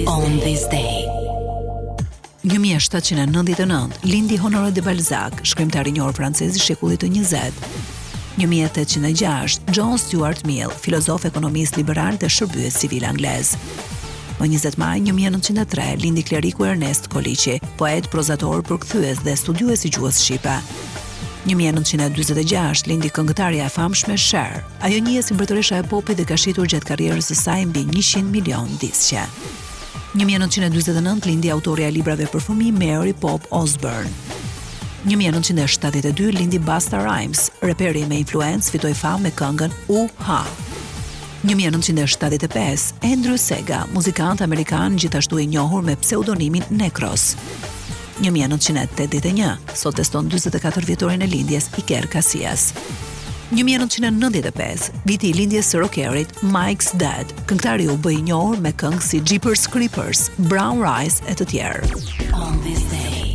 On this day. 1799 lindi Honoré de Balzac, shkrimtar i njohur francez i shekullit të 20. 1806 John Stuart Mill, filozof, ekonomist liberal dhe shërbyes civil anglez. Më 20 maj 1903 lindi kleriku Ernest Koliçi, poet, prozator, përkthyes dhe studiues i gjuhës shqipe. 1946 lindi këngëtarja e famshme Cher. Ajo njihet si mbretëresha e popit dhe ka shitur gjatë karrierës së saj mbi 100 milion diskje. 1949 lindi autoria e librave për fëmijë Mary Pop Osborne. 1972 lindi Busta Rhymes, reperi me influencë, fitoi famë me këngën U-Ha. 1975 Andrew Sega, muzikant amerikan gjithashtu i njohur me pseudonimin Necros. 1981 sot feston 44 vjetorin e lindjes Iker Casillas. 1995 viti i lindjes së rockerit Mike's Dad. Këngëtari u bë i njohur me këngë si Jeepers Creepers, Brown Rice e të tjerë. On this day.